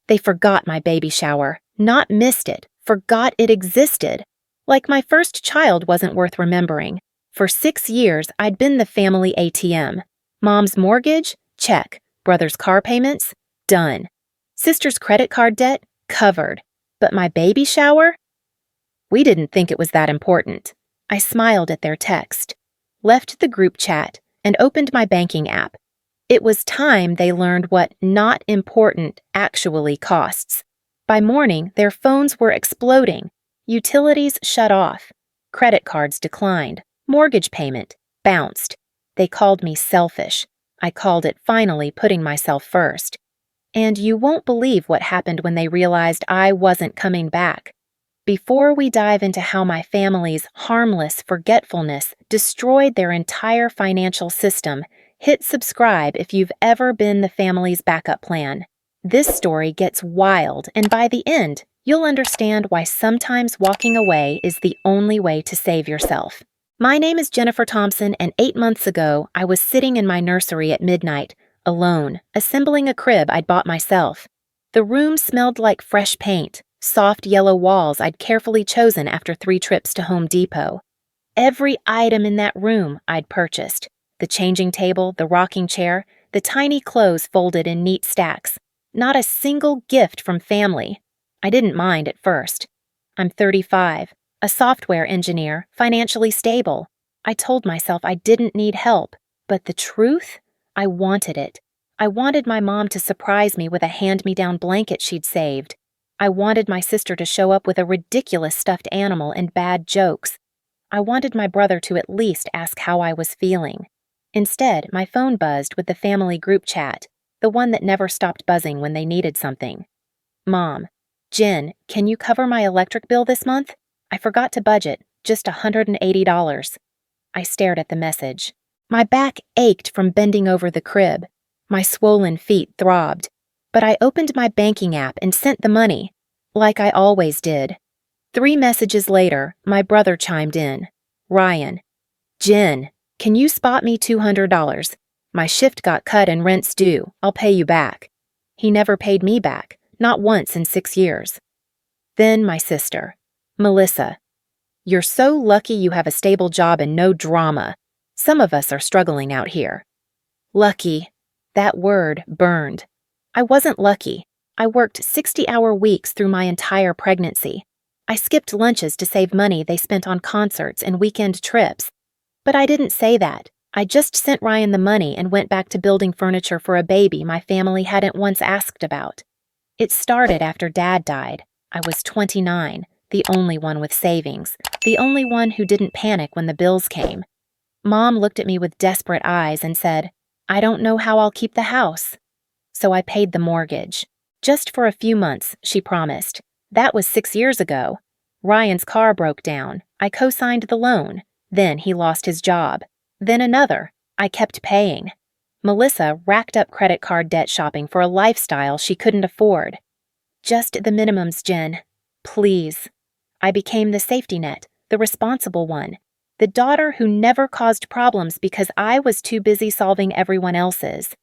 They forgot my baby shower, not missed it, forgot it existed. Like my first child wasn't worth remembering. For 6 years, I'd been the family ATM. Mom's mortgage? Check. Brother's car payments? Done. Sister's credit card debt? Covered. But my baby shower? We didn't think it was that important. I smiled at their text, left the group chat, and opened my banking app. It was time they learned what not important actually costs. By morning, their phones were exploding. Utilities shut off. Credit cards declined. Mortgage payment bounced. They called me selfish. I called it finally putting myself first. And you won't believe what happened when they realized I wasn't coming back. Before we dive into how my family's harmless forgetfulness destroyed their entire financial system, hit subscribe if you've ever been the family's backup plan. This story gets wild, and by the end, you'll understand why sometimes walking away is the only way to save yourself. My name is Jennifer Thompson, and 8 months ago, I was sitting in my nursery at midnight, alone, assembling a crib I'd bought myself. The room smelled like fresh paint, soft yellow walls I'd carefully chosen after 3 trips to Home Depot. Every item in that room I'd purchased. The changing table, the rocking chair, the tiny clothes folded in neat stacks. Not a single gift from family. I didn't mind at first. I'm 35, a software engineer, financially stable. I told myself I didn't need help, but the truth? I wanted it. I wanted my mom to surprise me with a hand-me-down blanket she'd saved. I wanted my sister to show up with a ridiculous stuffed animal and bad jokes. I wanted my brother to at least ask how I was feeling. Instead, my phone buzzed with the family group chat, the one that never stopped buzzing when they needed something. Mom, Jen, can you cover my electric bill this month? I forgot to budget, just $180. I stared at the message. My back ached from bending over the crib. My swollen feet throbbed. But I opened my banking app and sent the money, like I always did. 3 messages later, my brother chimed in. Ryan, Jen, can you spot me $200? My shift got cut and rent's due. I'll pay you back. He never paid me back, not once in 6 years. Then my sister, Melissa. You're so lucky you have a stable job and no drama. Some of us are struggling out here. Lucky. That word burned. I wasn't lucky. I worked 60-hour weeks through my entire pregnancy. I skipped lunches to save money they spent on concerts and weekend trips. But I didn't say that. I just sent Ryan the money and went back to building furniture for a baby my family hadn't once asked about. It started after Dad died. I was 29, the only one with savings, the only one who didn't panic when the bills came. Mom looked at me with desperate eyes and said, I don't know how I'll keep the house. So I paid the mortgage. Just for a few months, she promised. That was 6 years ago. Ryan's car broke down. I co-signed the loan. Then he lost his job. Then another. I kept paying. Melissa racked up credit card debt shopping for a lifestyle she couldn't afford. Just the minimums, Jen. Please. I became the safety net, the responsible one, the daughter who never caused problems because I was too busy solving everyone else's.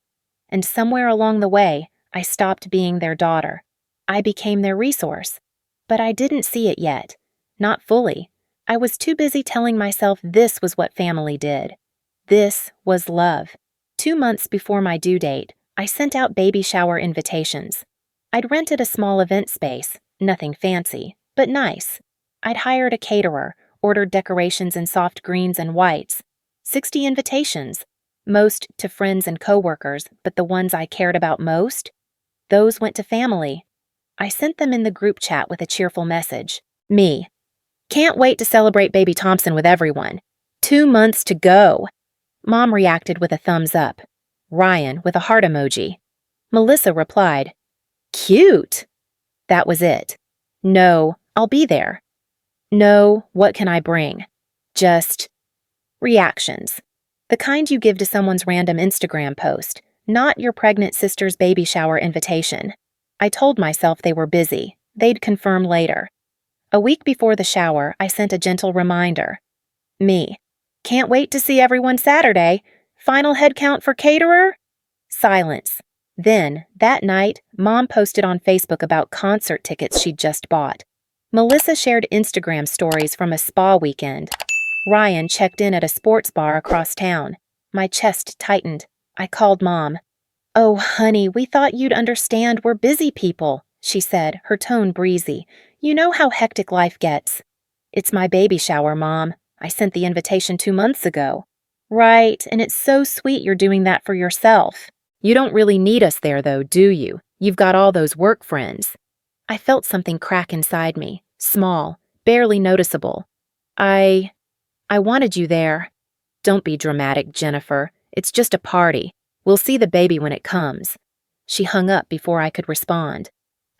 And somewhere along the way, I stopped being their daughter. I became their resource. But I didn't see it yet. Not fully. I was too busy telling myself this was what family did. This was love. 2 months before my due date, I sent out baby shower invitations. I'd rented a small event space, nothing fancy, but nice. I'd hired a caterer, ordered decorations in soft greens and whites. 60 invitations. Most to friends and coworkers, but the ones I cared about most? Those went to family. I sent them in the group chat with a cheerful message. Me. Can't wait to celebrate baby Thompson with everyone. 2 months to go. Mom reacted with a thumbs up. Ryan with a heart emoji. Melissa replied, Cute. That was it. No, I'll be there. No, what can I bring? Just reactions. The kind you give to someone's random Instagram post, not your pregnant sister's baby shower invitation. I told myself they were busy. They'd confirm later. A week before the shower, I sent a gentle reminder. Me. Can't wait to see everyone Saturday. Final head count for caterer? Silence. Then, that night, Mom posted on Facebook about concert tickets she'd just bought. Melissa shared Instagram stories from a spa weekend. Ryan checked in at a sports bar across town. My chest tightened. I called Mom. "Oh, honey, we thought you'd understand we're busy people," she said, her tone breezy. "You know how hectic life gets." "It's my baby shower, Mom. I sent the invitation 2 months ago." "Right, and it's so sweet you're doing that for yourself. You don't really need us there, though, do you? You've got all those work friends." I felt something crack inside me, small, barely noticeable. I wanted you there." "Don't be dramatic, Jennifer. It's just a party. We'll see the baby when it comes." She hung up before I could respond.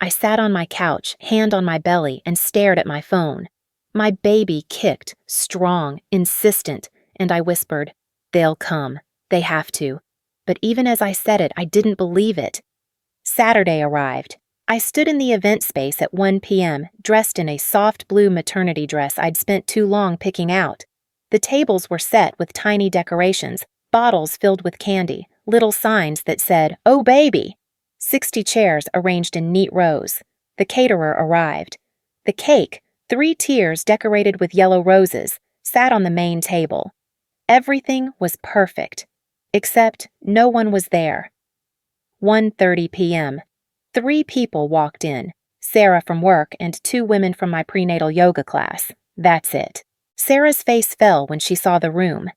I sat on my couch, hand on my belly, and stared at my phone. My baby kicked, strong, insistent, and I whispered, "They'll come. They have to." But even as I said it, I didn't believe it. Saturday arrived. I stood in the event space at 1 p.m., dressed in a soft blue maternity dress I'd spent too long picking out. The tables were set with tiny decorations, bottles filled with candy, little signs that said, "Oh, baby!" 60 chairs arranged in neat rows. The caterer arrived. The cake, 3 tiers decorated with yellow roses, sat on the main table. Everything was perfect. Except no one was there. 1:30 p.m. 3 people walked in. Sarah from work and 2 women from my prenatal yoga class. That's it. Sarah's face fell when she saw the room.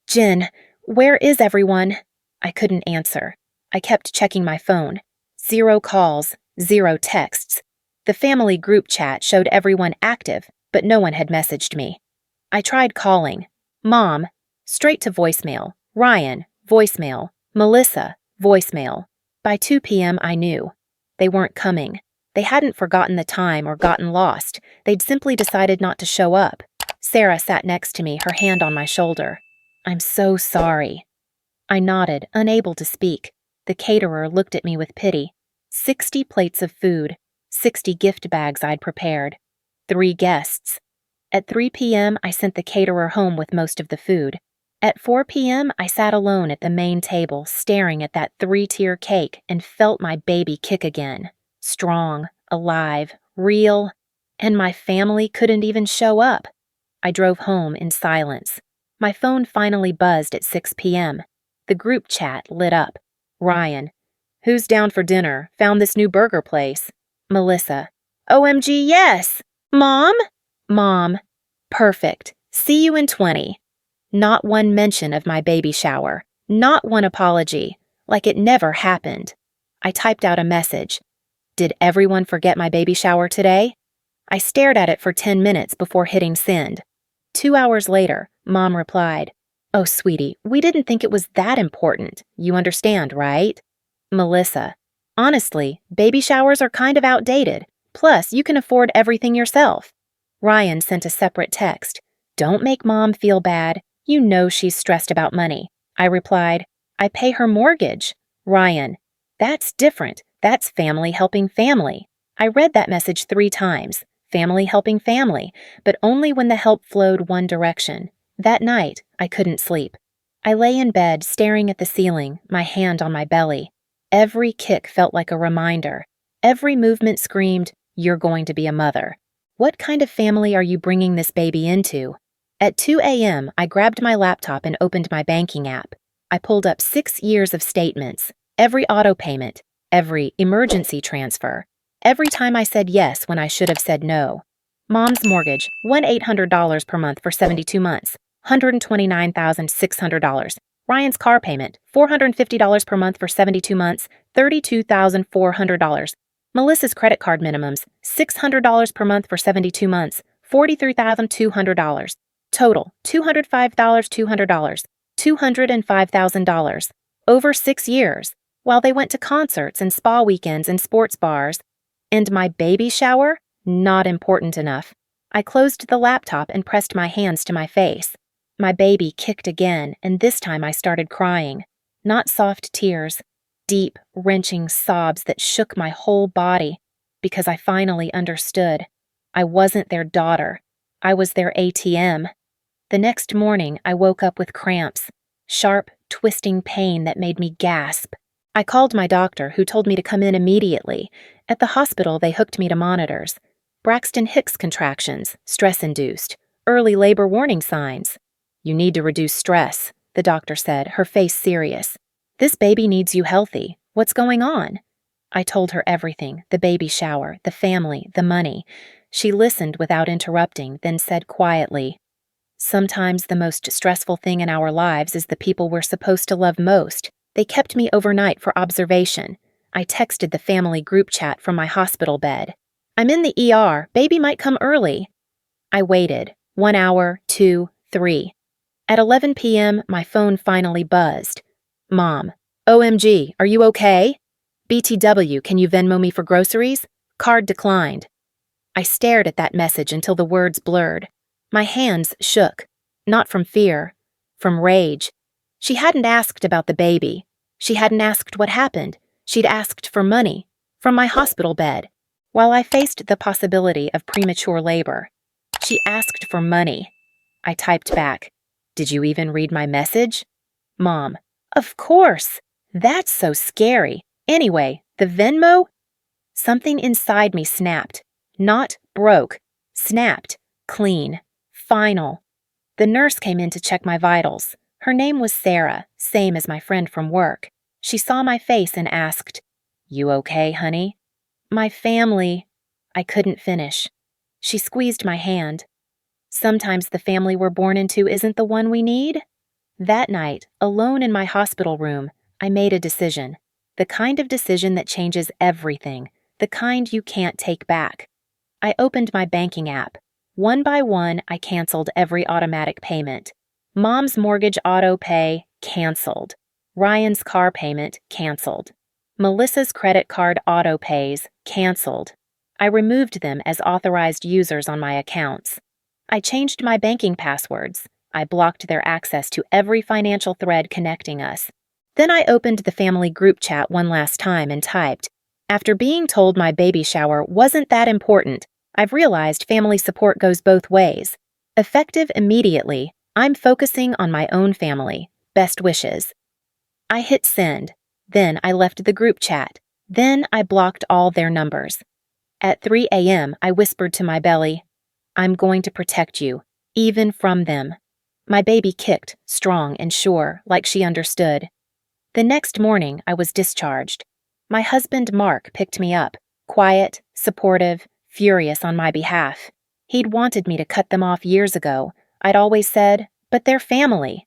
"Jen, where is everyone?" I couldn't answer. I kept checking my phone. 0 calls, 0 texts. The family group chat showed everyone active, but no one had messaged me. I tried calling. Mom, straight to voicemail. Ryan, voicemail. Melissa, voicemail. By 2 p.m. I knew. They weren't coming. They hadn't forgotten the time or gotten lost. They'd simply decided not to show up. Sarah sat next to me, her hand on my shoulder. "I'm so sorry." I nodded, unable to speak. The caterer looked at me with pity. 60 plates of food, 60 gift bags I'd prepared. 3 guests. At 3 p.m., I sent the caterer home with most of the food. At 4 p.m., I sat alone at the main table, staring at that 3-tier cake and felt my baby kick again. Strong, alive, real, and my family couldn't even show up. I drove home in silence. My phone finally buzzed at 6 p.m. The group chat lit up. Ryan, "Who's down for dinner? Found this new burger place." Melissa, "OMG, yes! Mom?" Mom, "Perfect. See you in 20. Not one mention of my baby shower. Not one apology. Like it never happened. I typed out a message. Did everyone forget my baby shower today? I stared at it for 10 minutes before hitting send. 2 hours later, Mom replied, "Oh, sweetie, we didn't think it was that important. You understand, right?" Melissa, "Honestly, baby showers are kind of outdated. Plus, you can afford everything yourself." Ryan sent a separate text. "Don't make Mom feel bad. You know she's stressed about money." I replied, "I pay her mortgage." Ryan, "That's different. That's family helping family." I read that message 3 times. Family helping family, but only when the help flowed one direction. That night, I couldn't sleep. I lay in bed staring at the ceiling, my hand on my belly. Every kick felt like a reminder. Every movement screamed, "You're going to be a mother." What kind of family are you bringing this baby into? At 2 a.m., I grabbed my laptop and opened my banking app. I pulled up 6 years of statements, every auto payment, every emergency transfer, every time I said yes when I should have said no. Mom's mortgage, $1,800 per month for 72 months, $129,600. Ryan's car payment, $450 per month for 72 months, $32,400. Melissa's credit card minimums, $600 per month for 72 months, $43,200. Total, $205,200, $205,000. Over 6 years, while they went to concerts and spa weekends and sports bars. And my baby shower? Not important enough. I closed the laptop and pressed my hands to my face. My baby kicked again, and this time I started crying. Not soft tears, deep, wrenching sobs that shook my whole body, because I finally understood. I wasn't their daughter. I was their ATM. The next morning, I woke up with cramps, sharp, twisting pain that made me gasp. I called my doctor, who told me to come in immediately. At the hospital, they hooked me to monitors. Braxton Hicks contractions, stress-induced, early labor warning signs. You need to reduce stress, the doctor said, her face serious. This baby needs you healthy. What's going on? I told her everything, the baby shower, the family, the money. She listened without interrupting, then said quietly, "Sometimes the most stressful thing in our lives is the people we're supposed to love most. They kept me overnight for observation. I texted the family group chat from my hospital bed. I'm in the ER. Baby might come early." I waited. 1 hour, 2, 3. At 11 p.m., my phone finally buzzed. "Mom, OMG, are you okay? BTW, can you Venmo me for groceries? Card declined." I stared at that message until the words blurred. My hands shook. Not from fear, from rage. She hadn't asked about the baby. She hadn't asked what happened. She'd asked for money, from my hospital bed, while I faced the possibility of premature labor. She asked for money. I typed back, "Did you even read my message?" Mom, "Of course. That's so scary. Anyway, the Venmo?" Something inside me snapped. Not broke. Snapped. Clean. Final. The nurse came in to check my vitals. Her name was Sarah, same as my friend from work. She saw my face and asked, "You okay, honey?" "My family." I couldn't finish. She squeezed my hand. "Sometimes the family we're born into isn't the one we need." That night, alone in my hospital room, I made a decision. The kind of decision that changes everything. The kind you can't take back. I opened my banking app. One by one, I canceled every automatic payment. Mom's mortgage auto pay, canceled. Ryan's car payment, canceled. Melissa's credit card auto pays, canceled. I removed them as authorized users on my accounts. I changed my banking passwords. I blocked their access to every financial thread connecting us. Then I opened the family group chat one last time and typed, "After being told my baby shower wasn't that important, I've realized family support goes both ways. Effective immediately, I'm focusing on my own family. Best wishes." I hit send. Then I left the group chat. Then I blocked all their numbers. At 3 a.m., I whispered to my belly, "I'm going to protect you, even from them." My baby kicked, strong and sure, like she understood. The next morning, I was discharged. My husband, Mark, picked me up, quiet, supportive, furious on my behalf. He'd wanted me to cut them off years ago. I'd always said, "But they're family."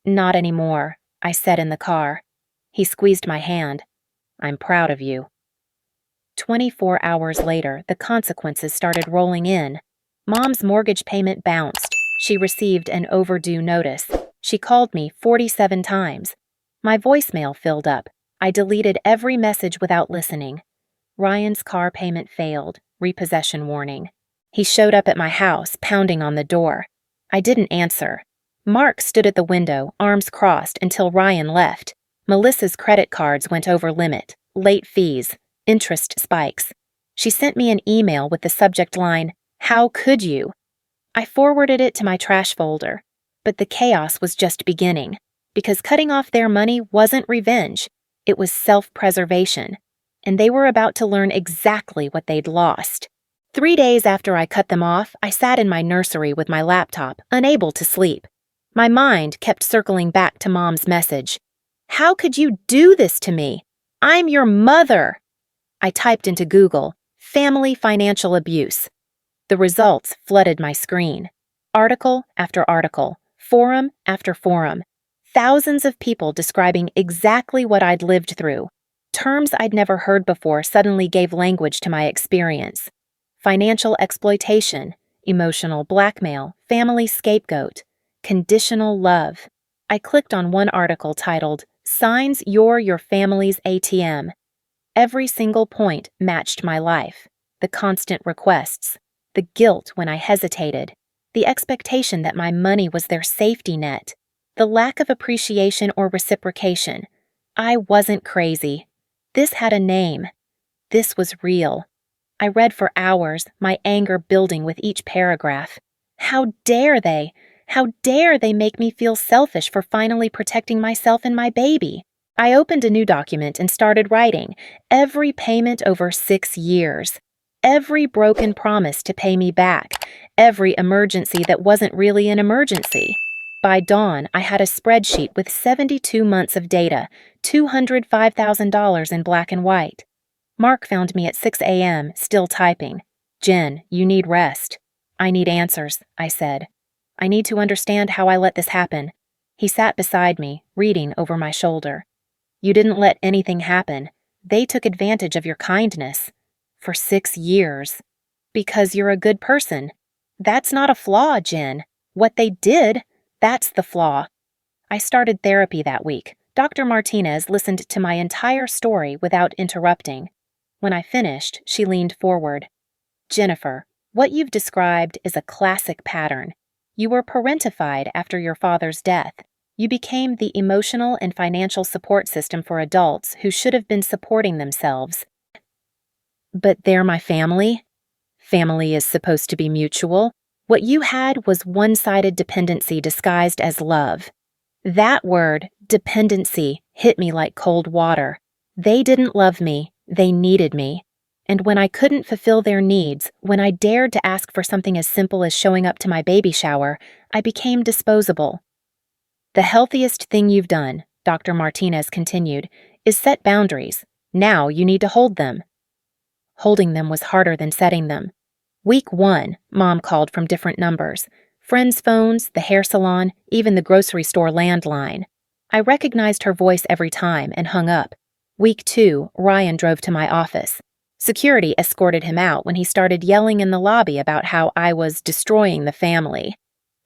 "Not anymore," I said in the car. He squeezed my hand. "I'm proud of you." 24 hours later, the consequences started rolling in. Mom's mortgage payment bounced. She received an overdue notice. She called me 47 times. My voicemail filled up. I deleted every message without listening. Ryan's car payment failed. Repossession warning. He showed up at my house, pounding on the door. I didn't answer. Mark stood at the window, arms crossed, until Ryan left. Melissa's credit cards went over limit. Late fees. Interest spikes. She sent me an email with the subject line, "How could you?" I forwarded it to my trash folder. But the chaos was just beginning. Because cutting off their money wasn't revenge. It was self-preservation. And they were about to learn exactly what they'd lost. 3 days after I cut them off, I sat in my nursery with my laptop, unable to sleep. My mind kept circling back to Mom's message. "How could you do this to me? I'm your mother." I typed into Google, "family financial abuse." The results flooded my screen. Article after article, forum after forum. Thousands of people describing exactly what I'd lived through. Terms I'd never heard before suddenly gave language to my experience. Financial exploitation, emotional blackmail, family scapegoat, conditional love. I clicked on one article titled, "Signs You're Your Family's ATM." Every single point matched my life. The constant requests, the guilt when I hesitated, the expectation that my money was their safety net, the lack of appreciation or reciprocation. I wasn't crazy. This had a name. This was real. I read for hours, my anger building with each paragraph. How dare they? How dare they make me feel selfish for finally protecting myself and my baby? I opened a new document and started writing every payment over 6 years, every broken promise to pay me back, every emergency that wasn't really an emergency. By dawn, I had a spreadsheet with 72 months of data, $205,000 in black and white. Mark found me at 6 a.m., still typing. "Jen, you need rest." "I need answers," I said. "I need to understand how I let this happen." He sat beside me, reading over my shoulder. "You didn't let anything happen. They took advantage of your kindness. For 6 years. Because you're a good person. That's not a flaw, Jen. What they did, that's the flaw." I started therapy that week. Dr. Martinez listened to my entire story without interrupting. When I finished, she leaned forward. "Jennifer, what you've described is a classic pattern. You were parentified after your father's death. You became the emotional and financial support system for adults who should have been supporting themselves. But they're my family. Family is supposed to be mutual. What you had was one-sided dependency disguised as love. That word, dependency, hit me like cold water. They didn't love me. They needed me. And when I couldn't fulfill their needs, when I dared to ask for something as simple as showing up to my baby shower, I became disposable. "The healthiest thing you've done," Dr. Martinez continued, "is set boundaries. Now you need to hold them." Holding them was harder than setting them. Week 1, Mom called from different numbers. Friends' phones, the hair salon, even the grocery store landline. I recognized her voice every time and hung up. Week 2, Ryan drove to my office. Security escorted him out when he started yelling in the lobby about how I was destroying the family.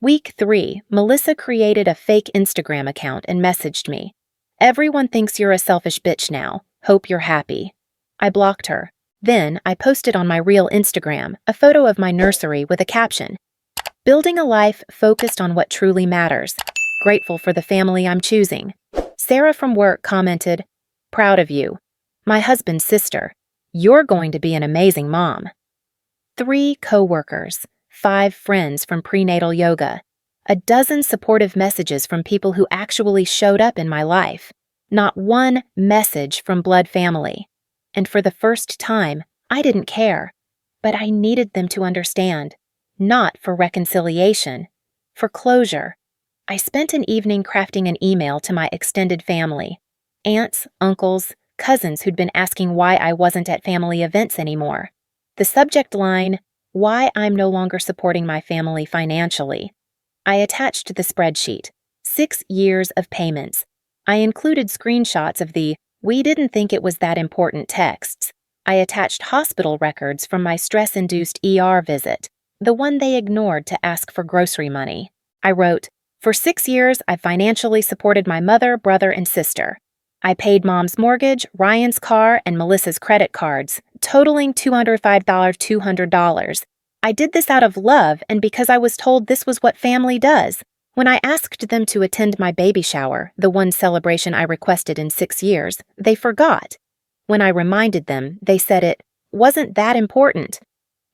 Week 3, Melissa created a fake Instagram account and messaged me. "Everyone thinks you're a selfish bitch now. Hope you're happy." I blocked her. Then I posted on my real Instagram a photo of my nursery with a caption, "Building a life focused on what truly matters. Grateful for the family I'm choosing." Sarah from work commented, "Proud of you. My husband's sister. You're going to be an amazing mom." 3 coworkers, 5 friends from prenatal yoga, a dozen supportive messages from people who actually showed up in my life. Not one message from blood family. And for the first time, I didn't care. But I needed them to understand. Not for reconciliation. For closure. I spent an evening crafting an email to my extended family. Aunts, uncles, cousins who'd been asking why I wasn't at family events anymore. The subject line, "Why I'm no longer supporting my family financially." I attached the spreadsheet. 6 years of payments. I included screenshots of the "we didn't think it was that important" texts. I attached hospital records from my stress-induced ER visit, the one they ignored to ask for grocery money. I wrote, "For 6 years, I financially supported my mother, brother, and sister. I paid Mom's mortgage, Ryan's car, and Melissa's credit cards, totaling $205,200. I did this out of love and because I was told this was what family does." When I asked them to attend my baby shower, the one celebration I requested in 6 years, they forgot. When I reminded them, they said it wasn't that important.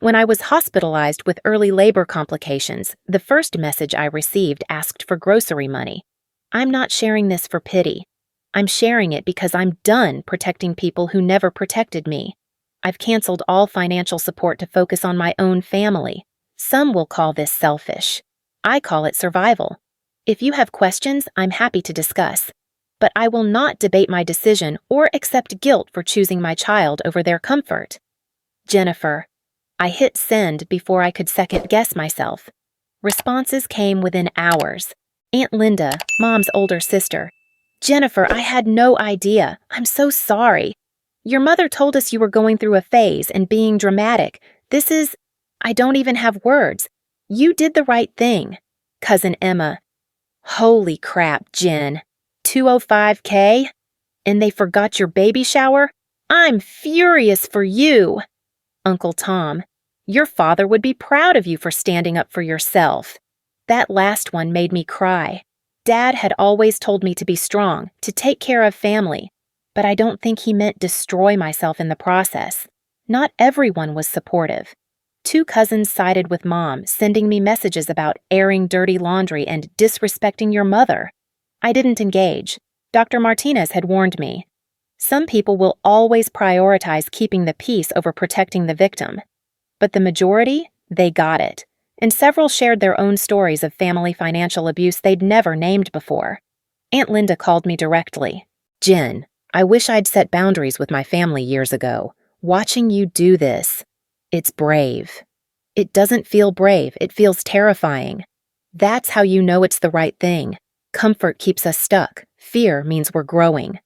When I was hospitalized with early labor complications, the first message I received asked for grocery money. I'm not sharing this for pity. I'm sharing it because I'm done protecting people who never protected me. I've canceled all financial support to focus on my own family. Some will call this selfish. I call it survival. If you have questions, I'm happy to discuss. But I will not debate my decision or accept guilt for choosing my child over their comfort. Jennifer. I hit send before I could second-guess myself. Responses came within hours. Aunt Linda, Mom's older sister. "Jennifer, I had no idea. I'm so sorry. Your mother told us you were going through a phase and being dramatic. I don't even have words. You did the right thing." Cousin Emma. "Holy crap, Jen. $205K? And they forgot your baby shower? I'm furious for you." Uncle Tom. "Your father would be proud of you for standing up for yourself." That last one made me cry. Dad had always told me to be strong, to take care of family, but I don't think he meant destroy myself in the process. Not everyone was supportive. 2 cousins sided with Mom, sending me messages about airing dirty laundry and disrespecting your mother. I didn't engage. Dr. Martinez had warned me. Some people will always prioritize keeping the peace over protecting the victim. But the majority, they got it. And several shared their own stories of family financial abuse they'd never named before. Aunt Linda called me directly. "Jen, I wish I'd set boundaries with my family years ago. Watching you do this, it's brave." "It doesn't feel brave, it feels terrifying." "That's how you know it's the right thing. Comfort keeps us stuck. Fear means we're growing."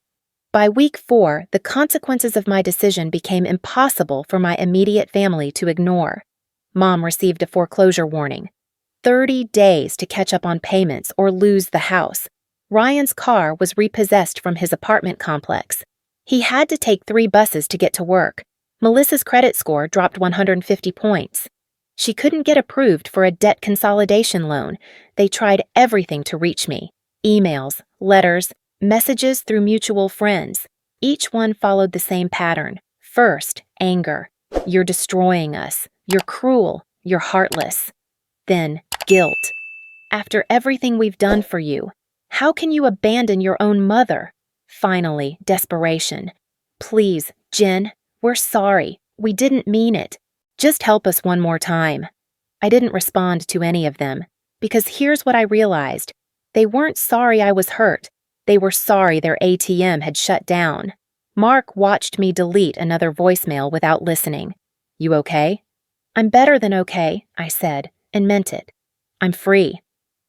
By week 4, the consequences of my decision became impossible for my immediate family to ignore. Mom received a foreclosure warning. 30 days to catch up on payments or lose the house. Ryan's car was repossessed from his apartment complex. He had to take 3 buses to get to work. Melissa's credit score dropped 150 points. She couldn't get approved for a debt consolidation loan. They tried everything to reach me. Emails, letters, messages through mutual friends. Each one followed the same pattern. First, anger. "You're destroying us. You're cruel. You're heartless." Then, guilt. "After everything we've done for you, how can you abandon your own mother?" Finally, desperation. "Please, Jen, we're sorry. We didn't mean it. Just help us one more time." I didn't respond to any of them, because here's what I realized. They weren't sorry I was hurt. They were sorry their ATM had shut down. Mark watched me delete another voicemail without listening. "You okay?" "I'm better than okay," I said, and meant it. "I'm free."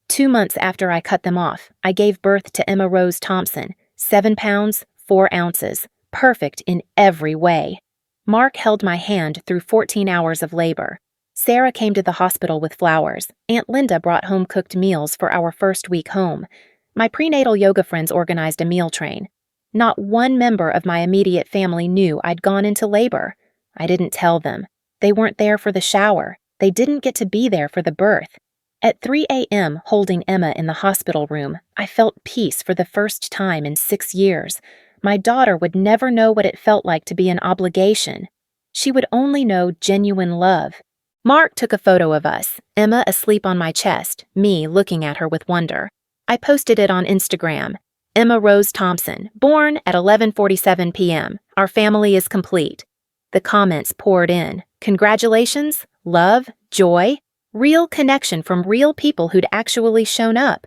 2 months after I cut them off, I gave birth to Emma Rose Thompson, 7 pounds, 4 ounces, perfect in every way. Mark held my hand through 14 hours of labor. Sarah came to the hospital with flowers. Aunt Linda brought home-cooked meals for our first week home. My prenatal yoga friends organized a meal train. Not one member of my immediate family knew I'd gone into labor. I didn't tell them. They weren't there for the shower. They didn't get to be there for the birth. At 3 a.m., holding Emma in the hospital room, I felt peace for the first time in 6 years. My daughter would never know what it felt like to be an obligation. She would only know genuine love. Mark took a photo of us, Emma asleep on my chest, me looking at her with wonder. I posted it on Instagram. "Emma Rose Thompson, born at 11:47 p.m. Our family is complete." The comments poured in. Congratulations, love, joy, real connection from real people who'd actually shown up.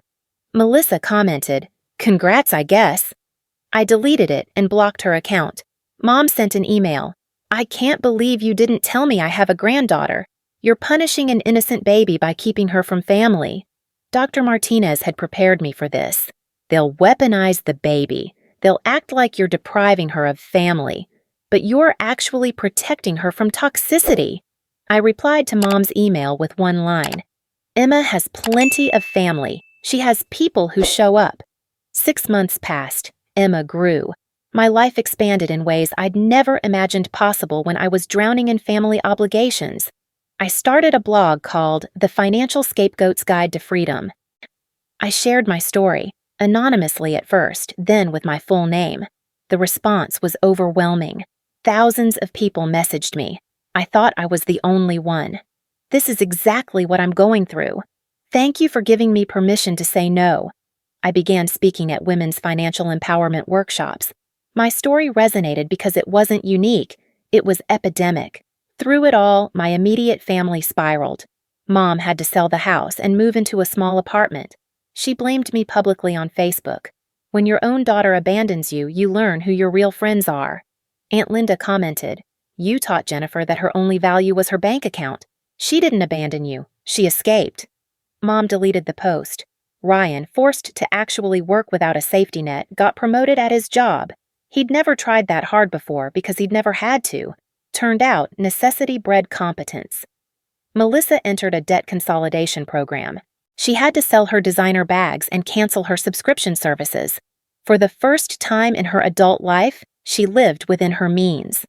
Melissa commented, "Congrats, I guess." I deleted it and blocked her account. Mom sent an email. "I can't believe you didn't tell me I have a granddaughter. You're punishing an innocent baby by keeping her from family." Dr. Martinez had prepared me for this. They'll weaponize the baby. They'll act like you're depriving her of family. But you're actually protecting her from toxicity. I replied to Mom's email with one line. "Emma has plenty of family. She has people who show up." 6 months passed. Emma grew. My life expanded in ways I'd never imagined possible when I was drowning in family obligations. I started a blog called The Financial Scapegoat's Guide to Freedom. I shared my story, anonymously at first, then with my full name. The response was overwhelming. Thousands of people messaged me. I thought I was the only one. "This is exactly what I'm going through. Thank you for giving me permission to say no." I began speaking at women's financial empowerment workshops. My story resonated because it wasn't unique, it was epidemic. Through it all, my immediate family spiraled. Mom had to sell the house and move into a small apartment. She blamed me publicly on Facebook. When your own daughter abandons you, you learn who your real friends are. Aunt Linda commented, "You taught Jennifer that her only value was her bank account. She didn't abandon you. She escaped." Mom deleted the post. Ryan, forced to actually work without a safety net, got promoted at his job. He'd never tried that hard before because he'd never had to. Turned out, necessity bred competence. Melissa entered a debt consolidation program. She had to sell her designer bags and cancel her subscription services. For the first time in her adult life, she lived within her means.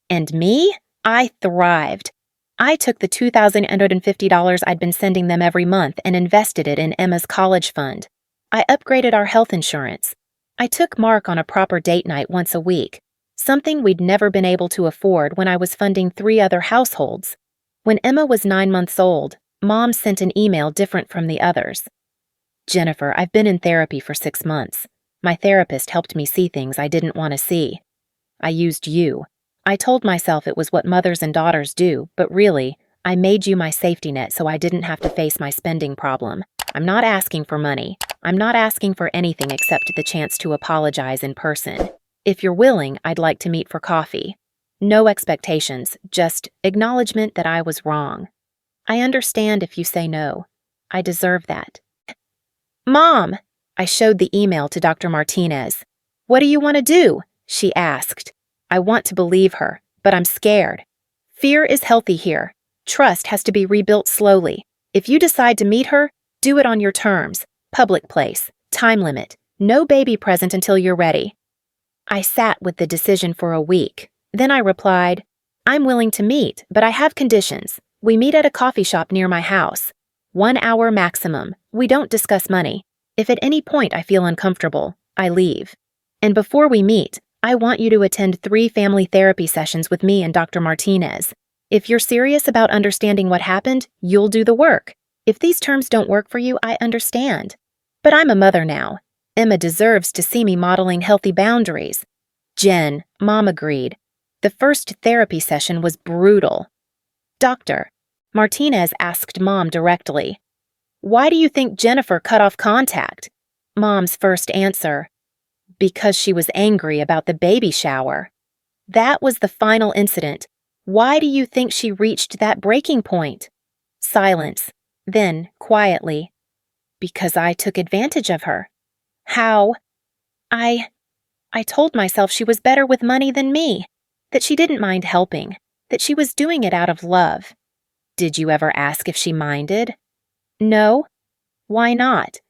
And me? I thrived. I took the $2,850 I'd been sending them every month and invested it in Emma's college fund. I upgraded our health insurance. I took Mark on a proper date night once a week, something we'd never been able to afford when I was funding 3 other households. When Emma was 9 months old, Mom sent an email different from the others. "Jennifer, I've been in therapy for 6 months. My therapist helped me see things I didn't want to see. I used you. I told myself it was what mothers and daughters do, but really, I made you my safety net so I didn't have to face my spending problem. I'm not asking for money. I'm not asking for anything except the chance to apologize in person. If you're willing, I'd like to meet for coffee. No expectations, just acknowledgement that I was wrong. I understand if you say no. I deserve that. Mom! I showed the email to Dr. Martinez. What do you want to do? She asked. I want to believe her, but I'm scared. Fear is healthy here. Trust has to be rebuilt slowly. If you decide to meet her, do it on your terms. Public place. Time limit. No baby present until you're ready. I sat with the decision for a week. Then I replied, I'm willing to meet, but I have conditions. We meet at a coffee shop near my house. 1 hour maximum. We don't discuss money. If at any point I feel uncomfortable, I leave. And before we meet, I want you to attend 3 family therapy sessions with me and Dr. Martinez. If you're serious about understanding what happened, you'll do the work. If these terms don't work for you, I understand. But I'm a mother now. Emma deserves to see me modeling healthy boundaries. Jen, Mom agreed. The first therapy session was brutal. Doctor, Martinez asked Mom directly, why do you think Jennifer cut off contact? Mom's first answer, because she was angry about the baby shower. That was the final incident. Why do you think she reached that breaking point? Silence. Then, quietly, because I took advantage of her. How? I told myself she was better with money than me, that she didn't mind helping, that she was doing it out of love. Did you ever ask if she minded? No. Why not?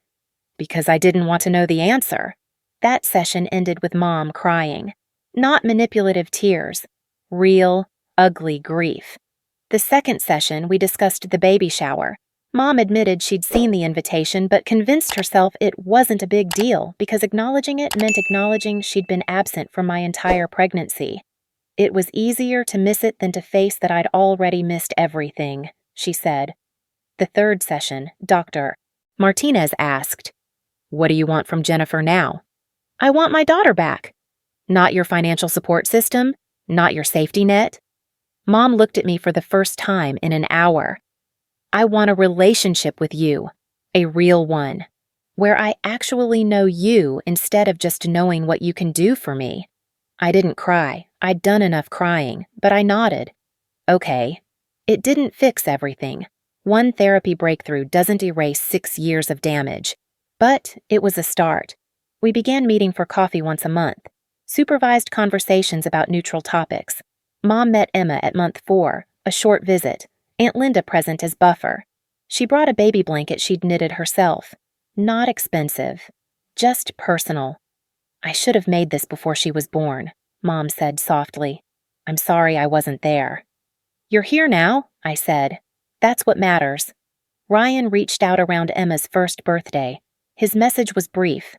Because I didn't want to know the answer. That session ended with Mom crying. Not manipulative tears. Real, ugly grief. The second session, we discussed the baby shower. Mom admitted she'd seen the invitation but convinced herself it wasn't a big deal because acknowledging it meant acknowledging she'd been absent from my entire pregnancy. It was easier to miss it than to face that I'd already missed everything, she said. The third session, Dr. Martinez asked, what do you want from Jennifer now? I want my daughter back. Not your financial support system, not your safety net. Mom looked at me for the first time in an hour. I want a relationship with you, a real one, where I actually know you instead of just knowing what you can do for me. I didn't cry. I'd done enough crying, but I nodded. Okay. It didn't fix everything. One therapy breakthrough doesn't erase 6 years of damage. But it was a start. We began meeting for coffee once a month. Supervised conversations about neutral topics. Mom met Emma at month 4, a short visit. Aunt Linda present as buffer. She brought a baby blanket she'd knitted herself. Not expensive. Just personal. I should have made this before she was born, Mom said softly. I'm sorry I wasn't there. You're here now, I said. That's what matters. Ryan reached out around Emma's first birthday. His message was brief.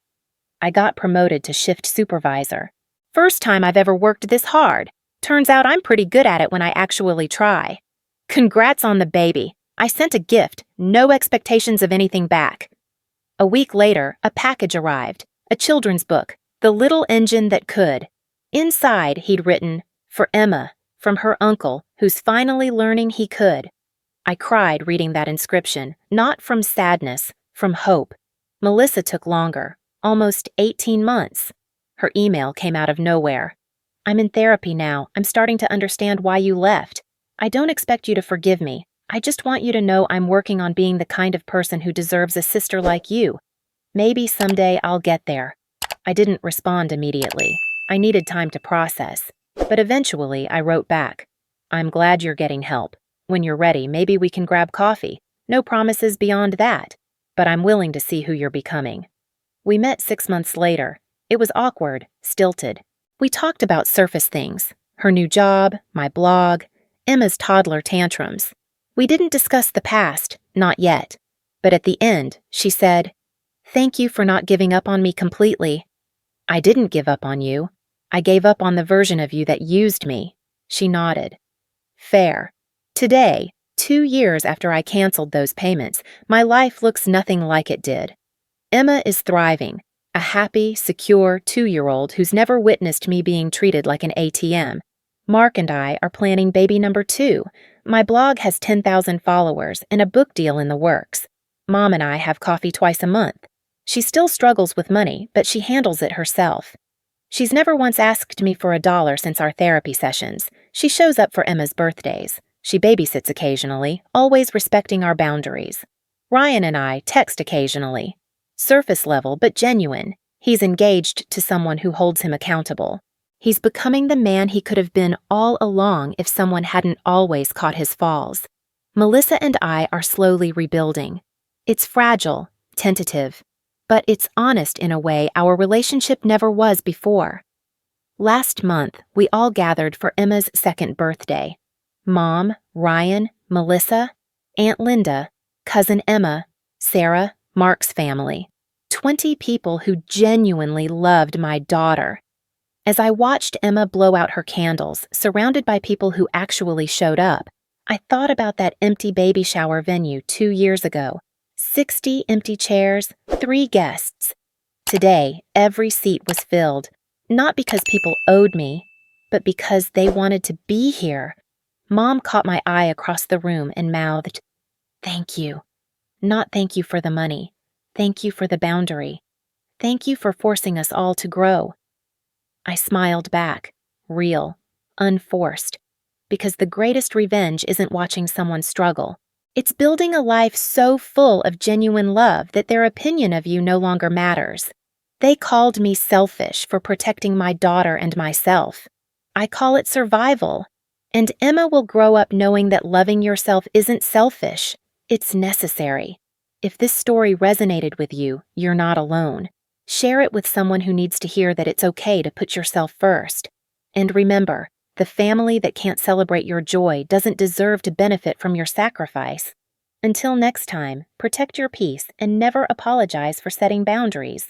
I got promoted to shift supervisor. First time I've ever worked this hard. Turns out I'm pretty good at it when I actually try. Congrats on the baby. I sent a gift, no expectations of anything back. A week later, a package arrived, a children's book, The Little Engine That Could. Inside, he'd written, for Emma, from her uncle, who's finally learning he could. I cried reading that inscription, not from sadness, from hope. Melissa took longer, almost 18 months. Her email came out of nowhere. I'm in therapy now. I'm starting to understand why you left. I don't expect you to forgive me. I just want you to know I'm working on being the kind of person who deserves a sister like you. Maybe someday I'll get there. I didn't respond immediately. I needed time to process. But eventually I wrote back. I'm glad you're getting help. When you're ready, maybe we can grab coffee. No promises beyond that. But I'm willing to see who you're becoming. We met 6 months later. It was awkward, stilted. We talked about surface things. Her new job, my blog, Emma's toddler tantrums. We didn't discuss the past, not yet. But at the end, she said, thank you for not giving up on me completely. I didn't give up on you. I gave up on the version of you that used me. She nodded. Fair. Today, 2 years after I canceled those payments, my life looks nothing like it did. Emma is thriving. A happy, secure 2-year-old who's never witnessed me being treated like an ATM. Mark and I are planning baby number 2. My blog has 10,000 followers and a book deal in the works. Mom and I have coffee twice a month. She still struggles with money, but she handles it herself. She's never once asked me for $1 since our therapy sessions. She shows up for Emma's birthdays. She babysits occasionally, always respecting our boundaries. Ryan and I text occasionally. Surface level, but genuine. He's engaged to someone who holds him accountable. He's becoming the man he could have been all along if someone hadn't always caught his falls. Melissa and I are slowly rebuilding. It's fragile, tentative, but it's honest in a way our relationship never was before. Last month, we all gathered for Emma's 2nd birthday. Mom, Ryan, Melissa, Aunt Linda, Cousin Emma, Sarah, Mark's family. 20 people who genuinely loved my daughter. As I watched Emma blow out her candles, surrounded by people who actually showed up, I thought about that empty baby shower venue 2 years ago. 60 empty chairs, 3 guests. Today, every seat was filled, not because people owed me, but because they wanted to be here. Mom caught my eye across the room and mouthed, "Thank you. Not thank you for the money. Thank you for the boundary. Thank you for forcing us all to grow." I smiled back, real, unforced, because the greatest revenge isn't watching someone struggle. It's building a life so full of genuine love that their opinion of you no longer matters. They called me selfish for protecting my daughter and myself. I call it survival. And Emma will grow up knowing that loving yourself isn't selfish, it's necessary. If this story resonated with you, you're not alone. Share it with someone who needs to hear that it's okay to put yourself first. And remember, the family that can't celebrate your joy doesn't deserve to benefit from your sacrifice. Until next time, protect your peace and never apologize for setting boundaries.